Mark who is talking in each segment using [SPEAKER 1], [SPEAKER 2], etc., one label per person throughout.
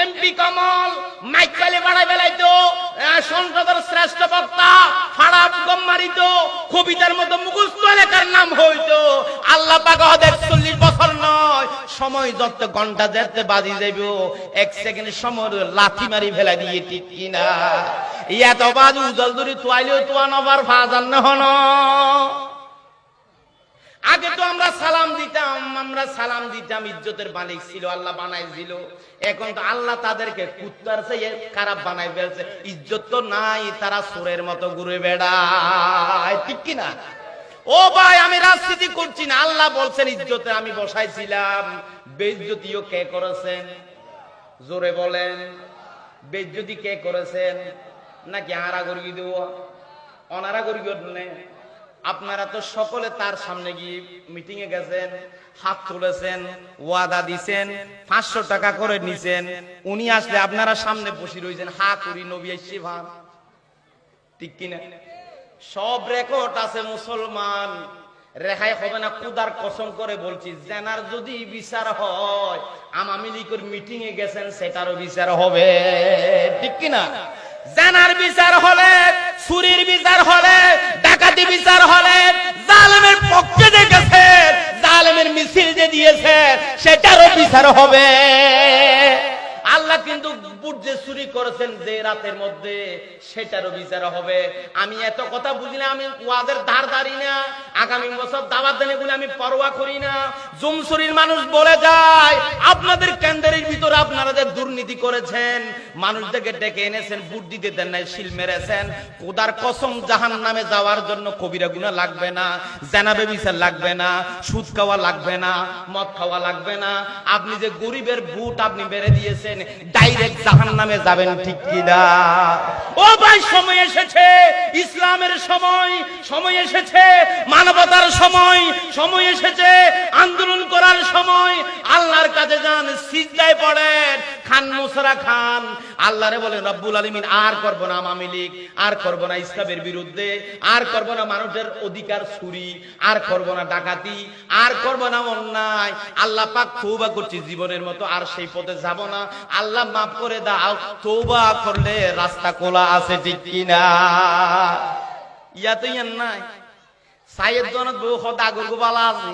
[SPEAKER 1] MP কমল মাইকেলে বাড়াই বেলাইতো, সংসদের শ্রেষ্ঠ বক্তা ফাড়া গম্মারিত, কবিতার মতো মুখস্থ এলাকার নাম হইতো। আল্লাহ পাক 41 বছর নয়, সময় যত ঘন্টা যেতে বাজি যাইব, 1 সেকেন্ড সময় লাথি মারি ফেলা দিয়ে, ঠিক কিনা? এত বাজ উজল দূরি তোয়াইলেও তোয়া নবার ফাজান না হন। আগে তো আমরা সালাম দিতাম, ইজ্জতের মালিক ছিল, আল্লাহ বানাইছিল। এখন তো আল্লাহ তাদেরকে কুত্তার চেয়ে খারাপ বানাই ফেলছে, ইজ্জত তো নাই, তারা চোরের মতো ঘুরে বেড়ায়, ঠিক কিনা? ও ভাই, আমি রাজনীতি করছি না, আল্লাহ বলছেন ইজ্জতে আমি বসাইছিলাম। বেইজ্জতিও কে করেছেন? জোরে বলেন, বেইজ্জতি কে করেছেন? নাকি আরা গড়ি দেব, অনারা গড়ি গড়লে? আপনারা তো সকলে তার সামনে গিয়ে মিটিং এ গেছেন, হাত তুলেছেন, ওয়াদা দিছেন, 500 টাকা করে নিছেন। উনি আসলে আপনারা সামনে বসে রয়েছেন, হা করি নবী আইছে ভান, ঠিক কিনা? সব রেকর্ড আছে মুসলমান, রেহাই হবে না। খুদার কসম করে বলছি, জেনার যদি বিচার হয়, আওয়ামী লীগের মিটিং এ গেছেন, সেটারও বিচার হবে, ঠিক কিনা? জানার বিচার হলে, চুরির বিচার হলে, ডাকাতি বিচার হলে, জালেমের পক্ষে যে গেছে, জালেমের মিছিল যে দিয়েছে, সেটারও বিচার হবে। আল্লাহ কিন্তু বুট যে চুরি করেছেন যে রাতের মধ্যে, সেটারও বিচার হবে। আমি এত কথা বুঝি না, আমি ওয়াদের ধার ধারি না, আগামী বছর দাওয়াত দেনে বলে আমি পরোয়া করি না। জুমসুরির মানুষ বলে যায়, আপনাদের কেন্দ্রের ভিতরে আপনারা যে দুর্নীতি করেছেন, মানুষদেরকে ডেকে এনেছেন, বুট দিতে দেন নাই, শিল মেরেছেন। খোদার কসম, জাহান্নামে যাওয়ার জন্য কবিরা গুনাহ লাগবে না, জানাবে বিচার লাগবে না, সুদ খাওয়া লাগবে না, মদ খাওয়া লাগবে না। আপনি যে গরিবের বুট আপনি বেড়ে দিয়েছেন, ডাইরেক্ট জাহান্নামে যাবেন, ঠিক কিনা? ও ভাই, সময় এসেছে ইসলামের, সময় এসেছে মানবতার সময় এসেছে আন্দোলন করার সময়। আল্লাহর কাছে যান, সিজদায় পড়েন, খান মুসরা খান, আল্লাহরে বলেন রব্বুল আলামিন, আর করব না আওয়ামী লীগ, আর করব না ইসলামের বিরুদ্ধে, আর করব না মানুষের অধিকার চুরি, আর করব না ডাকাতি, আর করব না অন্যায়। আল্লাহ পাক তওবা করছি, জীবনের মতো আর সেই পথে যাব না। আল্লাহ মাফ করে দাও, তওবা করলে রাস্তা খোলা আছে, ঠিক কিনা? ইয়াতে ইয়ান নাই সাইয়েদ জনত বহু খোদা গরগু বালা আছে,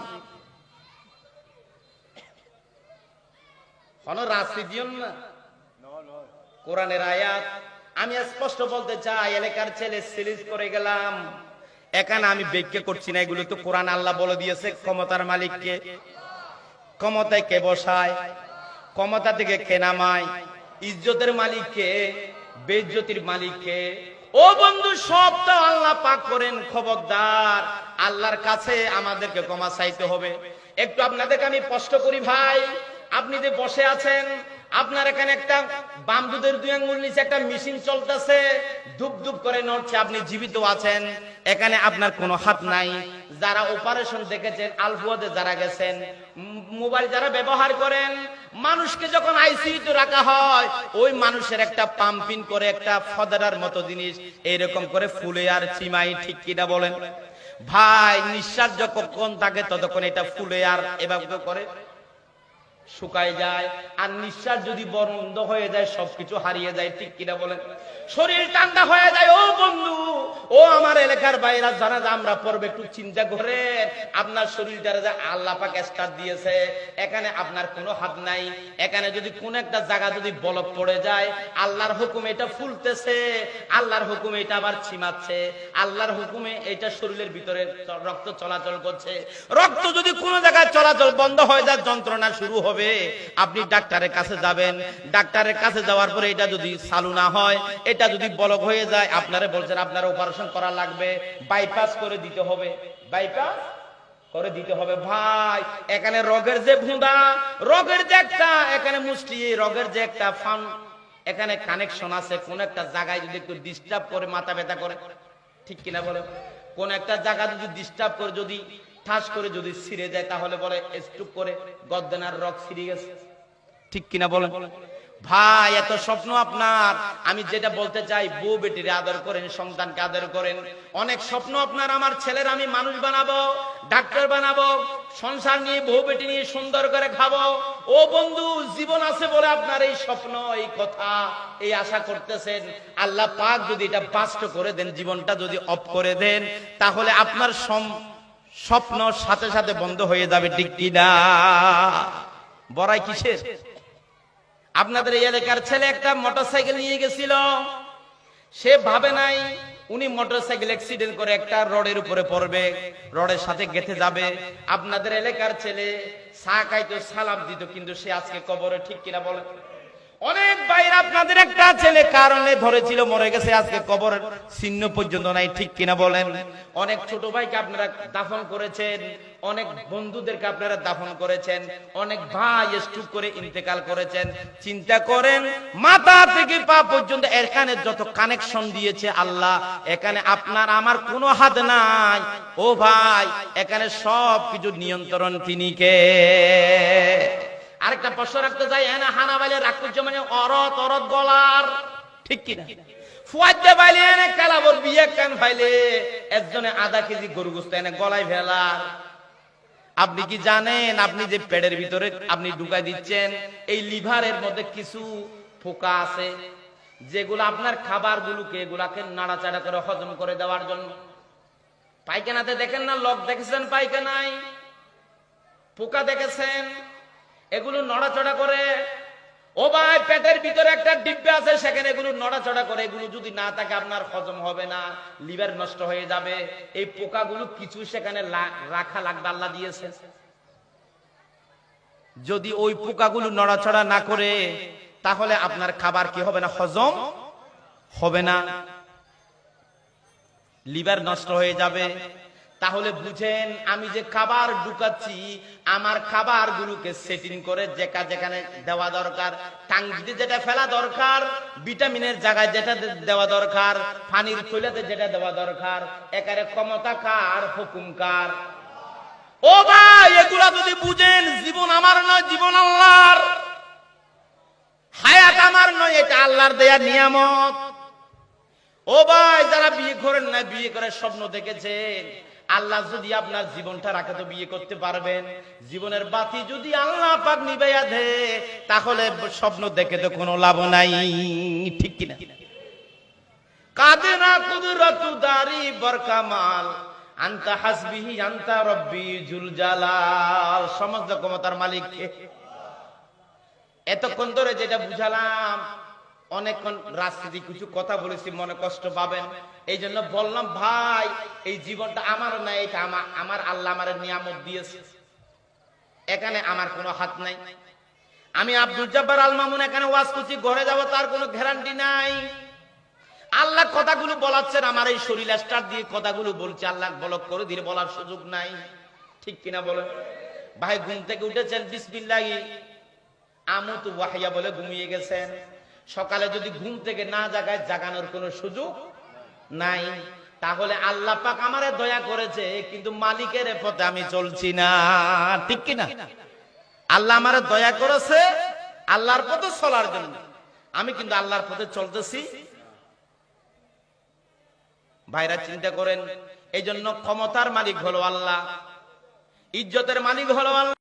[SPEAKER 1] কোনো রাজনীতিও না। কোরআনের আয়াত আমি স্পষ্ট বলতে চাই, এলাকার ছেলে সিরিজ করে গেলাম, এখানে আমি ব্যাখ্যা করছি না, এগুলো তো কোরআন আল্লাহ বলে দিয়েছে। ক্ষমতার মালিককে, ক্ষমতায় কে বসায়, ক্ষমতা থেকে কে নামায়, ইজ্জতের মালিককে, বেইজ্জতির মালিককে। ও বন্ধু, সব তো আল্লাহ পাক করেন। খবরদার, আল্লাহর কাছে আমাদেরকে ক্ষমা চাইতে হবে। একটু আপনাদেরকে আমি প্রশ্ন করি ভাই, আপনি যে বসে আছেন, আপনার এখানে একটা বামদুদের 2 আঙ্গুল নিচে একটা মেশিন চলতেছে, ধুপ ধুপ করে নড়ছে, আপনি জীবিত আছেন, এখানে আপনার কোনো হাত নাই। যারা অপারেশন দেখেছেন, আলফুয়াদে যারা গেছেন, মোবাইল যারা ব্যবহার করেন, মানুষকে যখন আইসিইউতে রাখা হয়, ওই মানুষের একটা পাম্পিং করে একটা ফদারার মতো জিনিস এইরকম করে ফুলে আর চিমাই, ঠিক কিনা বলেন ভাই? নিঃশ্বাস যখন থাকে ততক্ষণ এটা ফুলে আর এভাবে করে শুকায় যায়, আর নিঃশ্বাস যদি বন্ধ হয়ে যায় সবকিছু হারিয়ে যায়, ঠিক কিনা বলেন? শরীর ঠান্ডা হয়ে যায়। ও বন্ধু, ও আমার এলাকার বাইরা যারা আমরা পড়বে, একটু চিন্তা করে, আপনার শরীরটা যে আল্লাহ পাক স্টার্ট দিয়েছে, এখানে আপনার কোনো হাত নাই। এখানে যদি কোন একটা জায়গা যদি বলক পড়ে যায়, আল্লাহর হুকুমে এটা ফুলতেছে, আল্লাহর হুকুমে এটা আবার ছিমাচ্ছে, আল্লাহর হুকুমে এটা শরীরের ভিতরে রক্ত চলাচল করছে। রক্ত যদি কোনো জায়গায় চলাচল বন্ধ হয়ে যায়, যন্ত্রণা শুরু হবে। আপনি ডাক্তারের কাছে যাবেন, ডাক্তারের কাছে যাওয়ার পরে এটা যদি চালু না হয়, এটা যদি ব্লক হয়ে যায়, আপনারা বলছেন আপনার অপারেশন করা লাগবে, বাইপাস করে দিতে হবে, বাইপাস করে দিতে হবে। ভাই, এখানে রোগের যে ভুঁড়া, রোগের যে একটা এখানে মুষ্টি, রোগের যে একটা ফান, এখানে কানেকশন আছে। কোন একটা জায়গায় যদি একটু ডিস্টার্ব করে মাথা ব্যথা করে, ঠিক কিনা বলে? কোন একটা জায়গা যদি ডিস্টার্ব করে, যদি ঠাস করে যদি ছিঁড়ে যায়, তাহলে বলে স্ট্রোক করে গর্দানার রগ ছিঁড়ে গেছে, ঠিক কিনা বলেন? ভাই এত স্বপ্ন আপনার, আমি যেটা বলতে চাই, বউ বেটির আদর করেন, সন্তানকে আদর করেন। অনেক স্বপ্ন আপনার, আমার ছেলের আমি মানুষ বানাবো, ডাক্তার বানাবো, সংসার নিয়ে বউ বেটি নিয়ে সুন্দর করে খাবো। ও বন্ধু, জীবন আছে বলে আপনার এই স্বপ্ন, এই কথা, এই আশা করতেছেন। আল্লাহ পাক যদি এটা বাস্তব করে দেন, জীবনটা যদি অফ করে দেন, তাহলে আপনার স্বপ্ন সাথে সাথে বন্ধ হয়ে যাবে, ঠিক কিনা? বড়াই কিসের? আপনাদের এই এলাকার ছেলে একটা মোটরসাইকেল নিয়ে গেছিল, সে ভাবে নাই উনি মোটরসাইকেল অ্যাক্সিডেন্ট করে একটা রোডের উপরে পড়বে, রোডের সাথে গেঁথে যাবে। আপনাদের এলাকার ছেলে চা খাইতো, সালাম দিত, কিন্তু সে আজকে কবরে, ঠিক কিনা বলেন? অনেক বাইরে আপনাদের একটা ছেলে কারণে ধরেছিল, মরে গেছে, আজকে কবরের চিহ্ন পর্যন্ত নাই, ঠিক কিনা বলেন? অনেক ছোট ভাইকে আপনারা দাফন করেছেন, অনেক বন্ধুদেরকে আপনারা দাফন করেছেন, অনেক ভাই স্ট্রোক করে ইন্তেকাল করেছেন। চিন্তা করেন, মাথা থেকে পা পর্যন্ত এখানে যত কানেকশন দিয়েছে আল্লাহ, এখানে আপনার আমার কোনো হাত নাই। ও ভাই, এখানে সব কিছু নিয়ন্ত্রণ তিনি কে? আরেকটা প্রশ্ন রাখতে যাই, হ্যাঁ হানা বাইলে রাখতে মানে অরত অরত গলার, ঠিক কিনা? ফুয়াইতে বাইলে এনে কালাবর বিয়ে কান ফাইলে একজনে আধা কেজি গরু গোস্ত এনে গলায় ফেলার। আপনি কি জানেন, আপনি যে পেটের ভিতরে আপনি ঢুকাই দিচ্ছেন, এই লিভারের মধ্যে কিছু পোকা আছে, যেগুলো আপনার খাবার গুলোকে, এগুলাকে নাড়াচাড়া করে হজম করে দেওয়ার জন্য। পায়খানাতে দেখেন না, লক দেখেছেন পায়খানায়, পোকা দেখেছেন, এগুলো নড়াচড়া করে। ও ভাই, পেটের ভিতরে একটা ডিব্বা আছে, সেখানে এগুলো নড়াচড়া করে। এগুলো যদি না থাকে আপনার হজম হবে না, লিভার নষ্ট হয়ে যাবে। এই পোকাগুলো কিছু সেখানে রাখা লাগবে, আল্লাহ দিয়েছে। যদি ওই পোকাগুলো নড়াচড়া না করে, তাহলে আপনার খাবার কি হবে না? হজম হবে না, লিভার নষ্ট হয়ে যাবে। তাহলে বুঝেন, আমি যে খাবার ঢুকাচ্ছি, আমার খাবার গুলোকে সেটিং করে যেখানে দেওয়া দরকার, টাঙ্গিতে যেটা ফেলা দরকার, ভিটামিনের জায়গায় যেটা দেওয়া দরকার, পানির থৈলাতে যেটা দেওয়া দরকার, একারে ক্ষমতা কার? হুকুম কার? ও ভাই, এগুলা যদি বুঝেন, জীবন আমার নয়, জীবন আল্লাহর। হায়াত আমার নয়, এটা আল্লাহর দেয়া নিয়ামত। ও ভাই, যারা বিয়ে করেন না, বিয়ে করে স্বপ্ন দেখেছেন, আল্লাহ যদি আপনার জীবনটা রাখে তো বিয়ে করতে পারবেন। জীবনের বাতি যদি আল্লাহ পাক নিভাইয়া দে, তাহলে স্বপ্ন দেখে তো কোনো লাভ নাই, ঠিক কিনা? কাদেনা কুদরতু দারি বরকামাল, আনতা হাসবিহি আনতা রব্বি জুল জালাল। সমস্ত ক্ষমতার মালিক কে? এতক্ষণ ধরে যেটা বুঝালাম, অনেকক্ষণ রাজনীতি কিছু কথা বলেছি, মনে কষ্ট পাবেন, এই জন্য বললাম ভাই, এই জীবনটা আমার না, এটা আমার আল্লাহ আমার নিয়ামত দিয়েছে, এখানে আমার কোনো হাত নাই। আমি আব্দুল জব্বার আল মামুন এখানে ওয়াজ করছি, ঘরে যাব তার কোনো গ্যারান্টি নাই। আল্লাহ কথাগুলো বলাচ্ছেন, আমার এই শরীর স্টার দিয়ে কথাগুলো বলছে, আল্লাহ বলক করে দিয়ে বলার সুযোগ নাই, ঠিক কিনা বলেন? ভাই, ঘুম থেকে উঠেছেন, বিসমিল্লাহি আমুতু ওয়াহিয়া বলে ঘুমিয়ে গেছেন। সকালে যদি ঘুম থেকে না জাগায়, জাগানোর কোনো সুযোগ নাই। তাহলে আল্লাহ পাক আমারে দয়া করেছে, কিন্তু মালিকের পথে আমি চলছি না, ঠিক কিনা? আল্লাহ আমারে দয়া করেছে আল্লাহর পথে চলার জন্য, আমি কিন্তু আল্লাহর পথে চলতেছি। ভাইরা চিন্তা করেন, এই জন্য ক্ষমতার মালিক হলো আল্লাহ, ইজ্জতের মালিক হলো আল্লাহ।